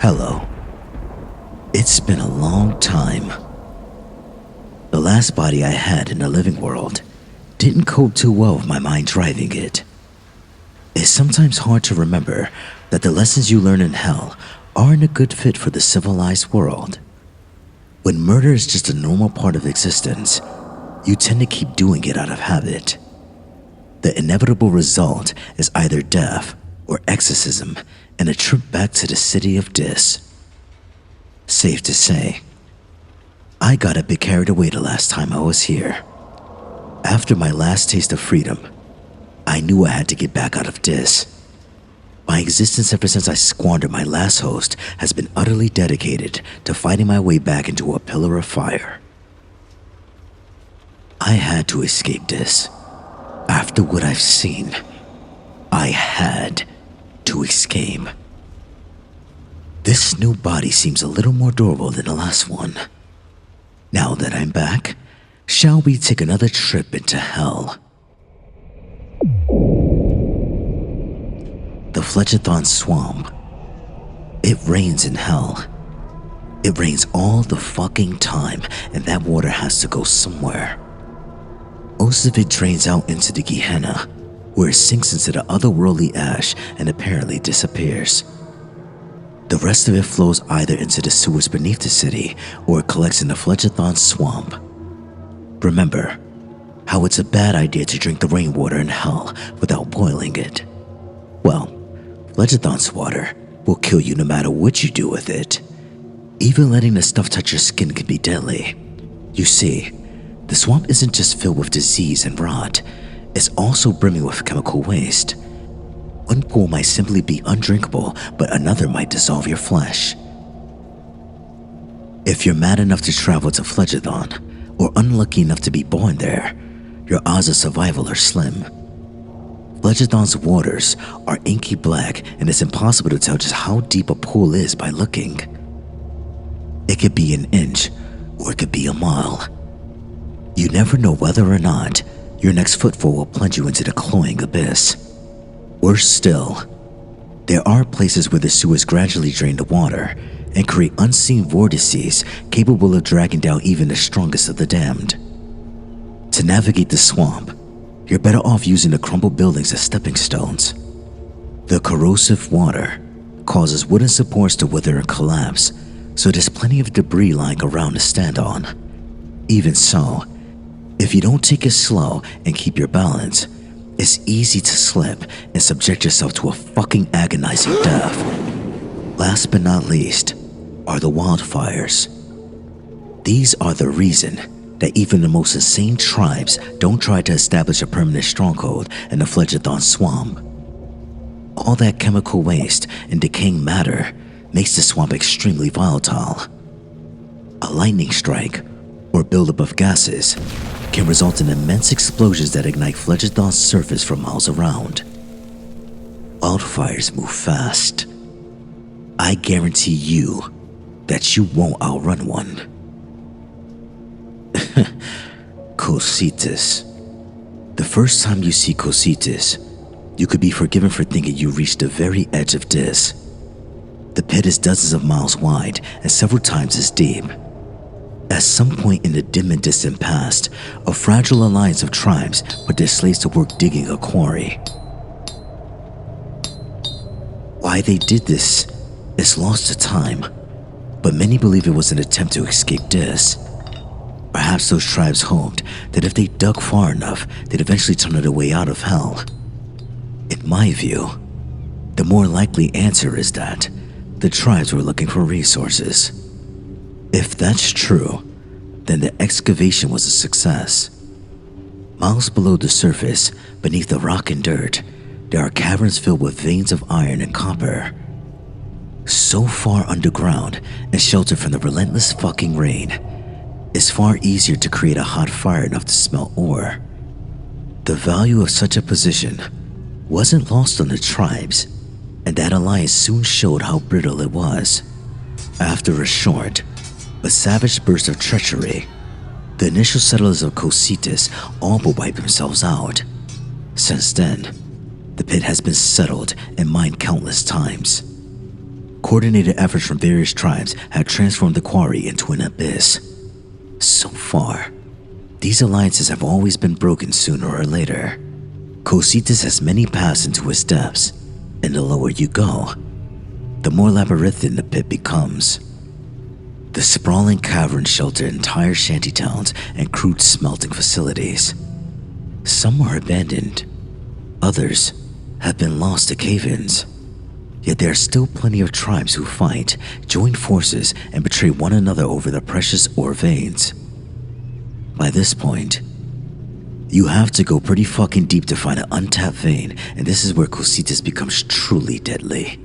Hello. It's been a long time. The last body I had in the living world didn't cope too well with my mind driving it. It's sometimes hard to remember that the lessons you learn in hell aren't a good fit for the civilized world. When murder is just a normal part of existence, you tend to keep doing it out of habit. The inevitable result is either death or exorcism and a trip back to the city of Dis. Safe to say, I got a bit carried away the last time I was here. After my last taste of freedom, I knew I had to get back out of Dis. My existence ever since I squandered my last host has been utterly dedicated to fighting my way back into a pillar of fire. I had to escape Dis. After what I've seen, I had to escape. This new body seems a little more durable than the last one. Now that I'm back, shall we take another trip into hell? The Fletchathon Swamp. It rains in hell. It rains all the fucking time, and that water has to go somewhere. Most of it drains out into the Gehenna, where it sinks into the otherworldly ash and apparently disappears. The rest of it flows either into the sewers beneath the city or it collects in the Fletchathon Swamp. Remember how it's a bad idea to drink the rainwater in hell without boiling it. Well, Fletchathon's water will kill you no matter what you do with it. Even letting the stuff touch your skin can be deadly. You see, the swamp isn't just filled with disease and rot, it's also brimming with chemical waste. One pool might simply be undrinkable, but another might dissolve your flesh. If you're mad enough to travel to Fletchathon, or unlucky enough to be born there, your odds of survival are slim. Fletchathon's waters are inky black, and it's impossible to tell just how deep a pool is by looking. It could be an inch, or it could be a mile. You never know whether or not your next footfall will plunge you into the cloying abyss. Worse still, there are places where the sewers gradually drain the water and create unseen vortices capable of dragging down even the strongest of the damned. To navigate the swamp, you're better off using the crumbled buildings as stepping stones. The corrosive water causes wooden supports to wither and collapse, so there's plenty of debris lying around to stand on. Even so, if you don't take it slow and keep your balance, it's easy to slip and subject yourself to a fucking agonizing death. Last but not least are the wildfires. These are the reason that even the most insane tribes don't try to establish a permanent stronghold in the Fletchathon Swamp. All that chemical waste and decaying matter makes the swamp extremely volatile. A lightning strike or buildup of gases can result in immense explosions that ignite Fletchathon's surface for miles around. Wildfires move fast. I guarantee you that you won't outrun one. Cositas. The first time you see Cositas, you could be forgiven for thinking you reached the very edge of Dis. The pit is dozens of miles wide and several times as deep. At some point in the dim and distant past, a fragile alliance of tribes put their slaves to work digging a quarry. Why they did this is lost to time, but many believe it was an attempt to escape Dis. Perhaps those tribes hoped that if they dug far enough, they'd eventually turn their way out of hell. In my view, the more likely answer is that the tribes were looking for resources. If that's true, then the excavation was a success. Miles below the surface, beneath the rock and dirt, there are caverns filled with veins of iron and copper. So far underground and sheltered from the relentless fucking rain, it's far easier to create a hot fire enough to smelt ore. The value of such a position wasn't lost on the tribes, and that alliance soon showed how brittle it was. After a short but savage burst of treachery, the initial settlers of Cositas all but wiped themselves out. Since then, the pit has been settled and mined countless times. Coordinated efforts from various tribes had transformed the quarry into an abyss. So far, these alliances have always been broken sooner or later. Cositas has many paths into its depths, and the lower you go, the more labyrinthine the pit becomes. The sprawling caverns shelter entire shantytowns and crude smelting facilities. Some are abandoned, others have been lost to cave-ins. Yet there are still plenty of tribes who fight, join forces, and betray one another over the precious ore veins. By this point, you have to go pretty fucking deep to find an untapped vein, and this is where Cositas becomes truly deadly.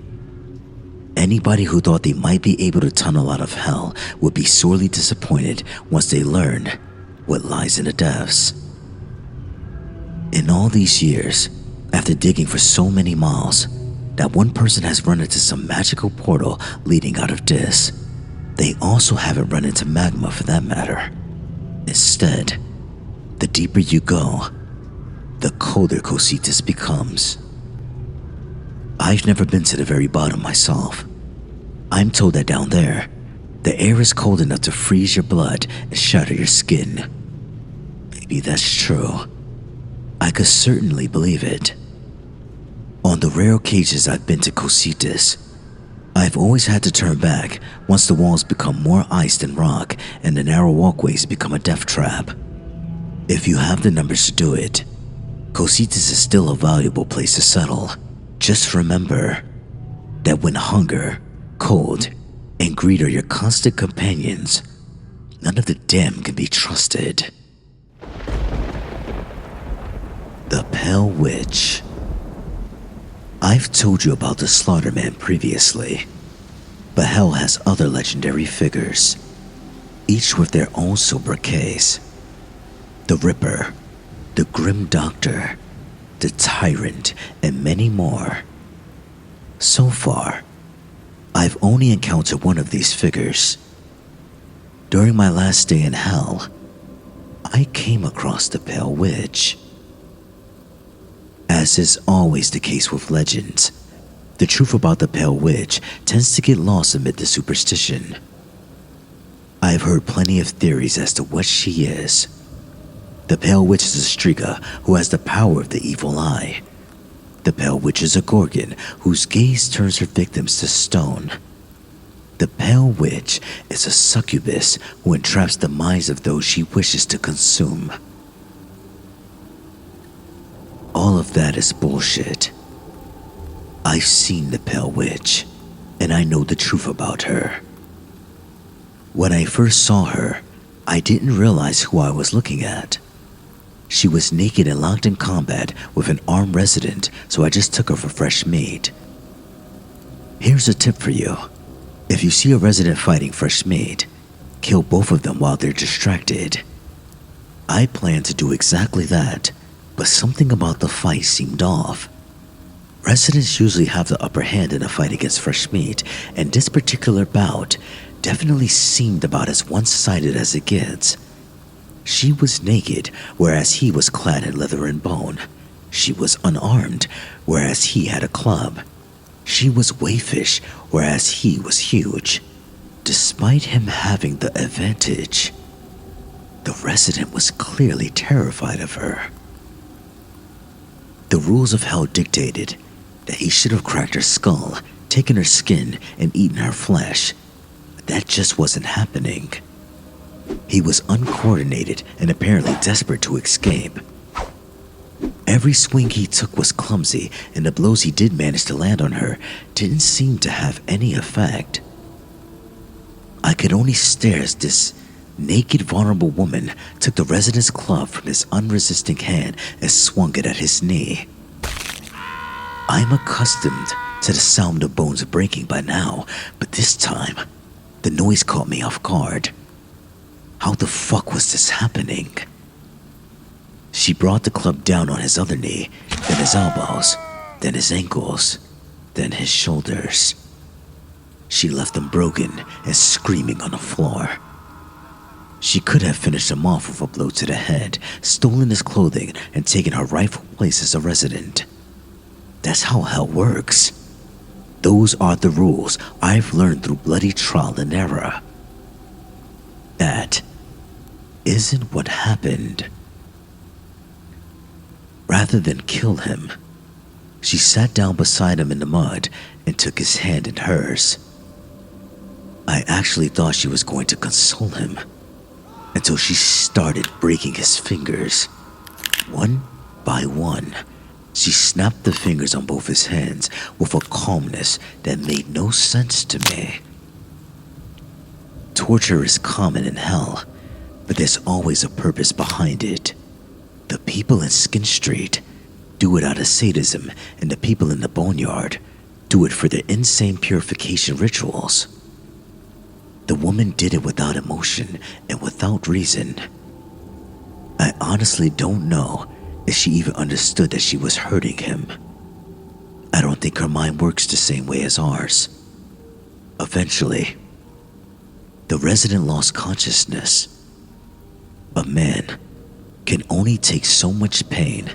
Anybody who thought they might be able to tunnel out of hell would be sorely disappointed once they learn what lies in the depths. In all these years, after digging for so many miles, that one person has run into some magical portal leading out of this. They also haven't run into magma for that matter. Instead, the deeper you go, the colder Cositas becomes. I've never been to the very bottom myself. I'm told that down there, the air is cold enough to freeze your blood and shatter your skin. Maybe that's true. I could certainly believe it. On the rare occasions I've been to Cositas, I've always had to turn back once the walls become more ice than rock and the narrow walkways become a death trap. If you have the numbers to do it, Cositas is still a valuable place to settle. Just remember that when hunger, cold, and greed are your constant companions, none of the damned can be trusted. The Pale Witch. I've told you about the Slaughterman previously, but hell has other legendary figures, each with their own sobriquets. The Ripper, the Grim Doctor, the Tyrant, and many more. So far, I've only encountered one of these figures. During my last stay in hell, I came across the Pale Witch. As is always the case with legends, the truth about the Pale Witch tends to get lost amid the superstition. I've heard plenty of theories as to what she is. The Pale Witch is a Striga who has the power of the evil eye. The Pale Witch is a Gorgon whose gaze turns her victims to stone. The Pale Witch is a succubus who entraps the minds of those she wishes to consume. All of that is bullshit. I've seen the Pale Witch, and I know the truth about her. When I first saw her, I didn't realize who I was looking at. She was naked and locked in combat with an armed resident, so I just took her for fresh meat. Here's a tip for you. If you see a resident fighting fresh meat, kill both of them while they're distracted. I planned to do exactly that, but something about the fight seemed off. Residents usually have the upper hand in a fight against fresh meat, and this particular bout definitely seemed about as one-sided as it gets. She was naked, whereas he was clad in leather and bone. She was unarmed, whereas he had a club. She was wayfish, whereas he was huge. Despite him having the advantage, the resident was clearly terrified of her. The rules of hell dictated that he should have cracked her skull, taken her skin, and eaten her flesh. That just wasn't happening. He was uncoordinated and apparently desperate to escape. Every swing he took was clumsy, and the blows he did manage to land on her didn't seem to have any effect. I could only stare as this naked, vulnerable woman took the resident's club from his unresisting hand and swung it at his knee. I'm accustomed to the sound of bones breaking by now, but this time, the noise caught me off guard. How the fuck was this happening? She brought the club down on his other knee, then his elbows, then his ankles, then his shoulders. She left him broken and screaming on the floor. She could have finished him off with a blow to the head, stolen his clothing, and taken her rightful place as a resident. That's how hell works. Those are the rules I've learned through bloody trial and error. That isn't what happened. Rather than kill him, she sat down beside him in the mud and took his hand in hers. I actually thought she was going to console him until she started breaking his fingers. One by one, she snapped the fingers on both his hands with a calmness that made no sense to me. Torture is common in hell, but there's always a purpose behind it. The people in Skin Street do it out of sadism, and the people in the Boneyard do it for their insane purification rituals. The woman did it without emotion and without reason. I honestly don't know if she even understood that she was hurting him. I don't think her mind works the same way as ours. Eventually, the resident lost consciousness. A man can only take so much pain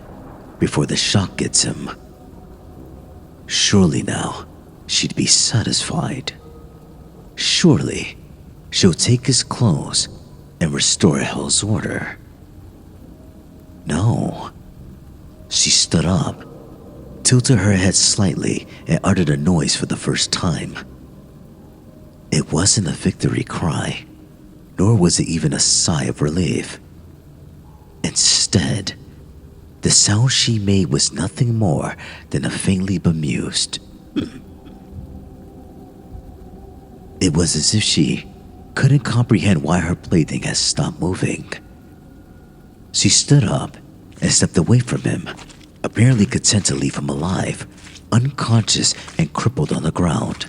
before the shock gets him. Surely now, she'd be satisfied. Surely, she'll take his clothes and restore hell's order. No. She stood up, tilted her head slightly, and uttered a noise for the first time. It wasn't a victory cry, nor was it even a sigh of relief. Instead, the sound she made was nothing more than a faintly bemused. It was as if she couldn't comprehend why her plaything had stopped moving. She stood up and stepped away from him, apparently content to leave him alive, unconscious and crippled on the ground.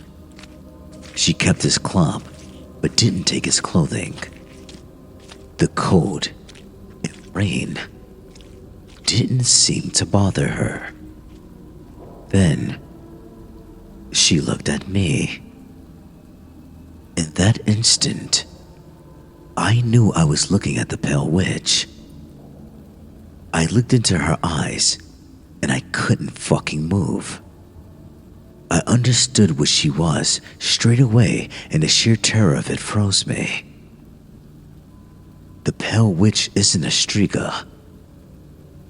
She kept his club, but didn't take his clothing. The cold and rain didn't seem to bother her. Then, she looked at me. In that instant, I knew I was looking at the pale witch. I looked into her eyes, and I couldn't fucking move. I understood what she was straight away, and the sheer terror of it froze me. The pale witch isn't a Striga.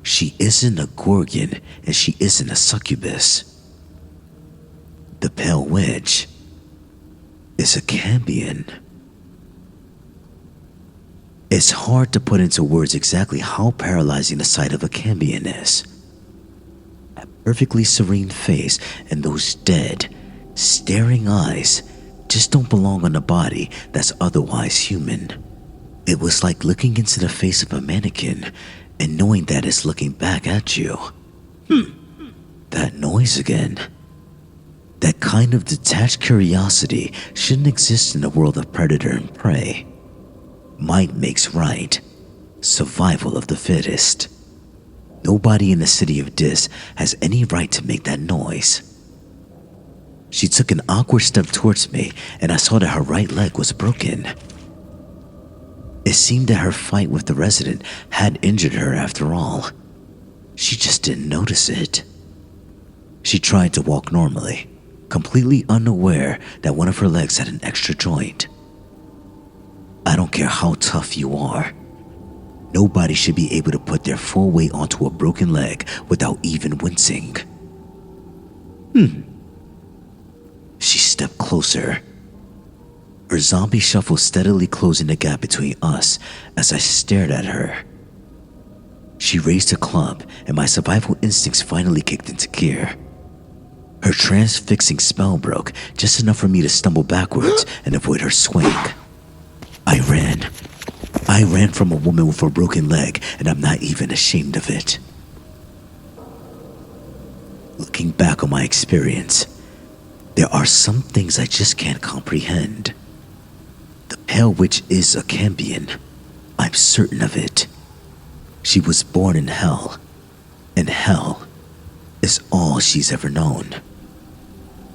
She isn't a Gorgon, and she isn't a succubus. The pale witch is a Cambion. It's hard to put into words exactly how paralyzing the sight of a Cambion is. That perfectly serene face and those dead, staring eyes just don't belong on a body that's otherwise human. It was like looking into the face of a mannequin and knowing that it's looking back at you. That noise again. That kind of detached curiosity shouldn't exist in the world of predator and prey. Might makes right. Survival of the fittest. Nobody in the city of Dis has any right to make that noise. She took an awkward step towards me, and I saw that her right leg was broken. It seemed that her fight with the resident had injured her after all. She just didn't notice it. She tried to walk normally, completely unaware that one of her legs had an extra joint. I don't care how tough you are. Nobody should be able to put their full weight onto a broken leg without even wincing. She stepped closer. Her zombie shuffle steadily closing the gap between us as I stared at her. She raised her club, and my survival instincts finally kicked into gear. Her transfixing spell broke, just enough for me to stumble backwards and avoid her swing. I ran. I ran from a woman with a broken leg, and I'm not even ashamed of it. Looking back on my experience, there are some things I just can't comprehend. The Pale Witch is a Cambion. I'm certain of it. She was born in hell, and hell is all she's ever known.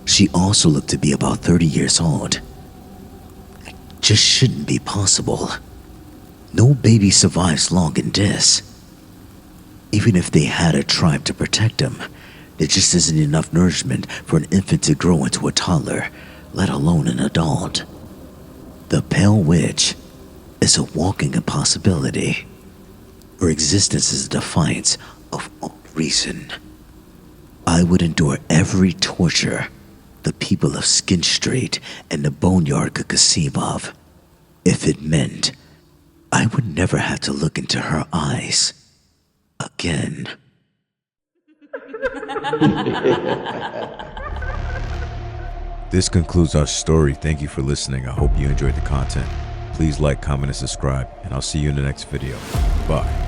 She also looked to be about 30 years old. It just shouldn't be possible. No baby survives long in this. Even if they had a tribe to protect them, It just isn't enough nourishment for an infant to grow into a toddler, let alone an adult. The Pale Witch is a walking impossibility. Her existence is a defiance of all reason. I would endure every torture the people of Skin Street and the Boneyard could conceive of, if it meant I would never have to look into her eyes again. This concludes our story. Thank you for listening. I hope you enjoyed the content. Please like, comment, and subscribe, and I'll see you in the next video. Bye.